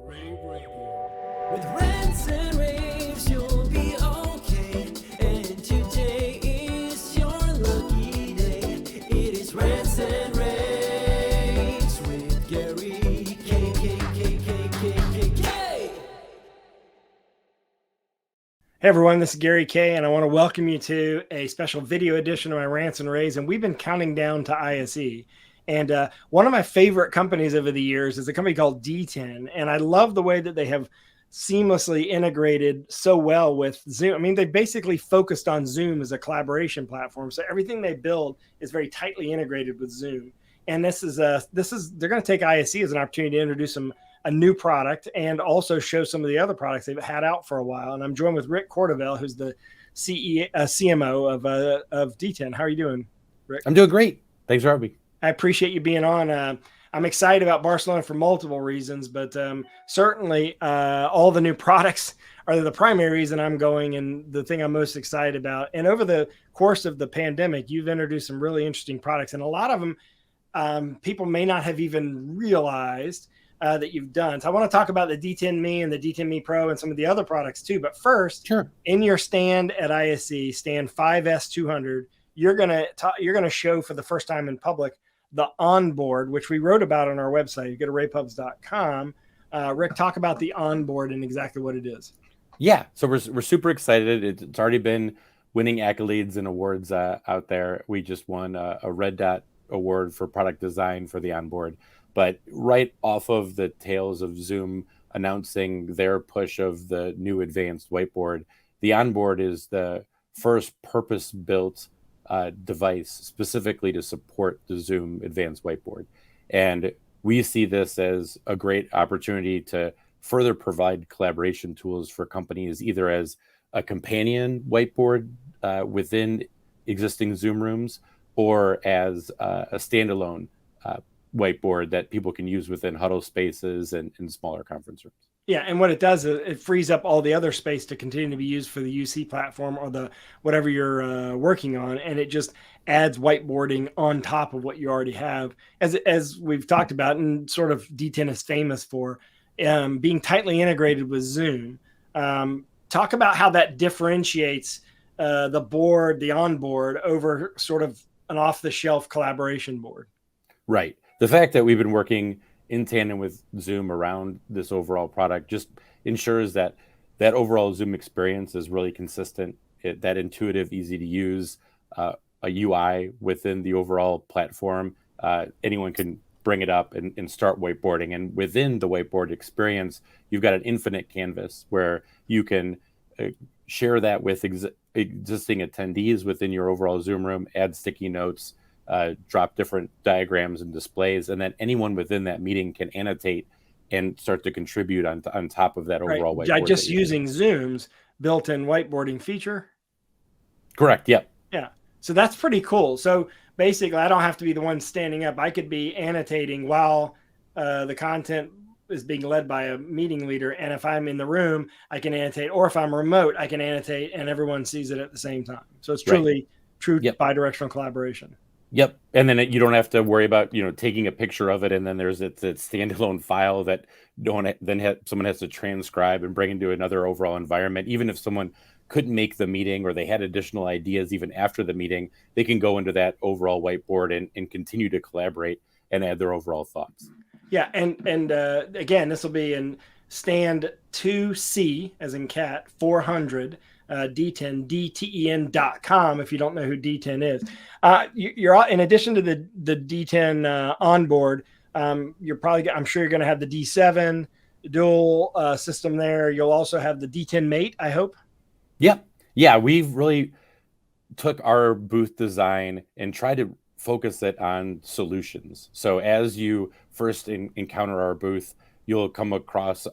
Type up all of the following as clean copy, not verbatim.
rAVe Radio. With rants and raves, you'll be okay. And today is your lucky day. It is rants and raves with Gary K. Hey everyone, this is Gary K, and I want to welcome you to a special video edition of my Rants and Raves. And we've been counting down to ISE. And one of my favorite companies over the years is a company called DTEN. And I love the way that they have seamlessly integrated so well with Zoom. I mean, they basically focused on Zoom as a collaboration platform. So everything they build is very tightly integrated with Zoom. And they're going to take ISE as an opportunity to introduce a new product and also show some of the other products they've had out for a while. And I'm joined with Rick Corteville, who's the CMO of DTEN. How are you doing, Rick? I'm doing great. Thanks for having me. I appreciate you being on. I'm excited about Barcelona for multiple reasons, but certainly all the new products are the primary reason I'm going and the thing I'm most excited about. And over the course of the pandemic, you've introduced some really interesting products, and a lot of them people may not have even realized that you've done. So I want to talk about the DTEN Mate and the DTEN Mate Pro and some of the other products too. But first, sure. In your stand at ISE, stand 5S200, you're gonna show for the first time in public the ONboard, which we wrote about on our website. You go to ravepubs.com. Rick, talk about the ONboard and exactly what it is. Yeah, so we're super excited. It's already been winning accolades and awards out there. We just won a Red Dot award for product design for the ONboard. But right off of the tails of Zoom announcing their push of the new advanced whiteboard, the ONboard is the first purpose-built device specifically to support the Zoom advanced whiteboard. And we see this as a great opportunity to further provide collaboration tools for companies, either as a companion whiteboard within existing Zoom rooms or as a standalone whiteboard that people can use within huddle spaces and in smaller conference rooms. Yeah, and what it does is it frees up all the other space to continue to be used for the UC platform or the whatever you're working on, and it just adds whiteboarding on top of what you already have. As we've talked about, and sort of DTEN is famous for being tightly integrated with Zoom. Talk about how that differentiates the ONboard over sort of an off-the-shelf collaboration board. Right. The fact that we've been working in tandem with Zoom around this overall product just ensures that overall Zoom experience is really consistent, that intuitive, easy to use a UI within the overall platform. Anyone can bring it up and start whiteboarding. And within the whiteboard experience, you've got an infinite canvas where you can share that with existing attendees within your overall Zoom room, add sticky notes, drop different diagrams and displays, and then anyone within that meeting can annotate and start to contribute on top of that overall whiteboard. Just using Zoom's built-in whiteboarding feature? Correct, yep. Yeah, so that's pretty cool. So basically, I don't have to be the one standing up. I could be annotating while the content is being led by a meeting leader, and if I'm in the room, I can annotate, or if I'm remote, I can annotate, and everyone sees it at the same time. So it's truly true bidirectional collaboration. Yep. And then you don't have to worry about, taking a picture of it. And then there's that standalone file that someone has to transcribe and bring into another overall environment. Even if someone couldn't make the meeting or they had additional ideas even after the meeting, they can go into that overall whiteboard and continue to collaborate and add their overall thoughts. Yeah. And again, this will be in stand 2C as in cat 400. DTEN, DTEN.com, if you don't know who DTEN is. You're in addition to the DTEN ONboard, I'm sure you're going to have the D7 dual system there. You'll also have the DTEN Mate, I hope. Yep. Yeah, we've really took our booth design and tried to focus it on solutions. So as you first encounter our booth, you'll come across the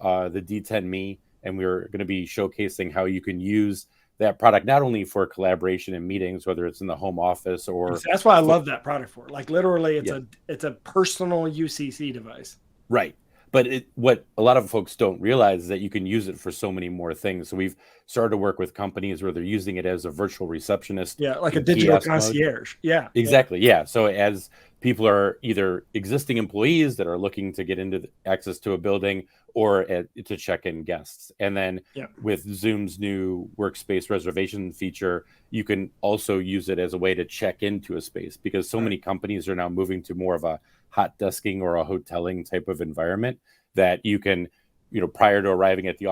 DTEN Mate, and we're going to be showcasing how you can use that product not only for collaboration and meetings, whether it's in the home office or. That's why I love that product for. Like literally, it's a personal UCC device. Right, But what a lot of folks don't realize is that you can use it for so many more things. So we've started to work with companies where they're using it as a virtual receptionist. Yeah, like a in digital kiosk mode. concierge. Yeah. Exactly. Yeah. So as people are either existing employees that are looking to get into access to a building or to check in guests. And then with Zoom's new workspace reservation feature, you can also use it as a way to check into a space, because so many companies are now moving to more of a hot desking or a hoteling type of environment that you can, prior to arriving at the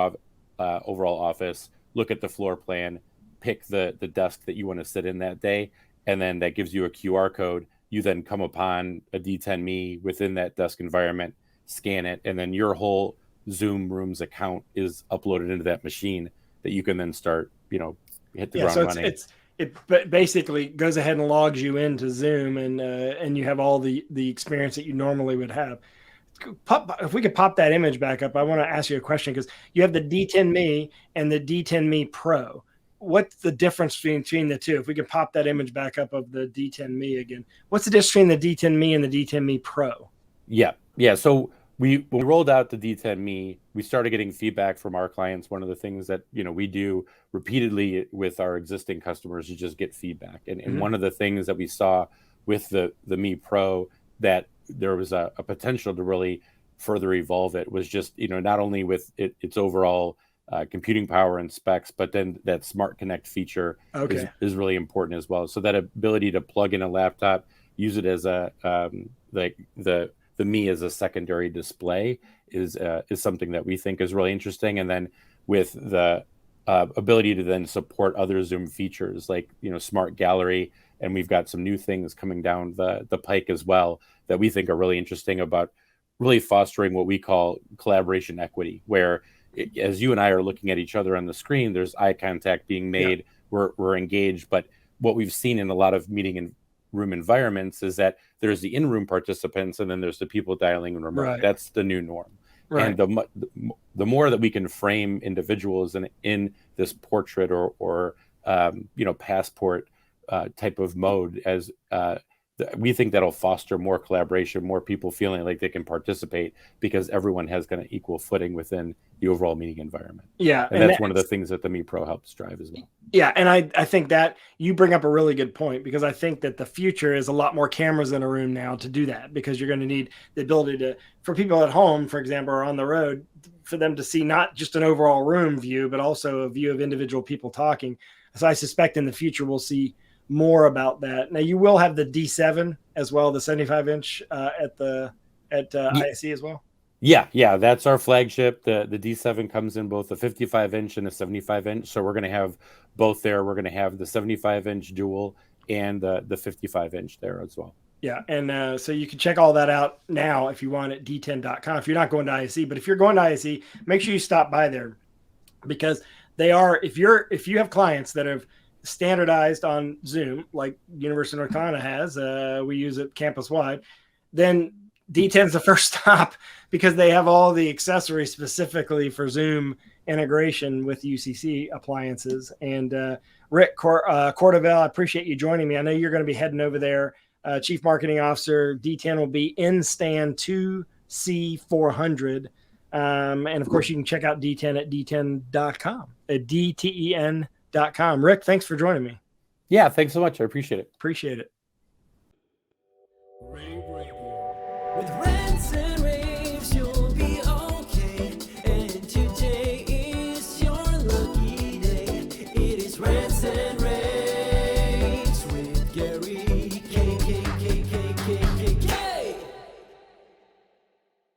overall office, look at the floor plan, pick the desk that you want to sit in that day, and then that gives you a QR code. You then come upon a DTEN Mate within that desk environment, scan it, and then your whole Zoom Rooms account is uploaded into that machine that you can then start, hit the ground running. It basically goes ahead and logs you into Zoom, and you have all the experience that you normally would have. If we could pop that image back up, I want to ask you a question, because you have the DTEN Mate and the DTEN Mate Pro. What's the difference between the two? If we could pop that image back up of the DTEN Mate again, what's the difference between the DTEN Mate and the DTEN Mate Pro? Yeah. So when we rolled out the DTEN Mate, we started getting feedback from our clients. One of the things that we do repeatedly with our existing customers is just get feedback. And one of the things that we saw with the Mate Pro that there was a potential to really further evolve it was just not only with its overall computing power and specs, but then that Smart Connect feature is really important as well. So that ability to plug in a laptop, use it as a the Me as a secondary display is something that we think is really interesting. And then with the ability to then support other Zoom features like Smart Gallery, and we've got some new things coming down the pike as well that we think are really interesting about really fostering what we call collaboration equity, where as you and I are looking at each other on the screen, there's eye contact being made. We're engaged. But what we've seen in a lot of meeting and room environments is that there's the in-room participants and then there's the people dialing in remote. Right. That's the new norm. Right. And the more that we can frame individuals in this portrait or passport type of mode, as we think that'll foster more collaboration, more people feeling like they can participate because everyone has kind of equal footing within the overall meeting environment. Yeah. And that's one of the things that the Mate Pro helps drive as well. Yeah. And I think that you bring up a really good point, because I think that the future is a lot more cameras in a room now to do that, because you're going to need the ability for people at home, for example, or on the road, for them to see not just an overall room view, but also a view of individual people talking. So I suspect in the future, we'll see more about that. Now you will have the D7 as well, the 75-inch at ISE as well. Yeah, that's our flagship. The D7 comes in both a 55-inch and a 75-inch. So we're going to have both there. We're going to have the 75-inch dual and the 55-inch there as well. Yeah, and so you can check all that out now if you want at DTEN.com. If you're not going to ISE, but if you're going to ISE, make sure you stop by there, because they are. If you have clients that have standardized on Zoom, like University of North Carolina has, we use it campus wide, then DTEN's the first stop, because they have all the accessories specifically for Zoom integration with UCC appliances. And Rick Corteville, I appreciate you joining me. I know you're going to be heading over there. Chief Marketing Officer, DTEN will be in stand 2C400. And of course, you can check out DTEN at DTEN.com, at DTEN.com. Rick, thanks for joining me. Yeah, thanks so much. I appreciate it. Appreciate it.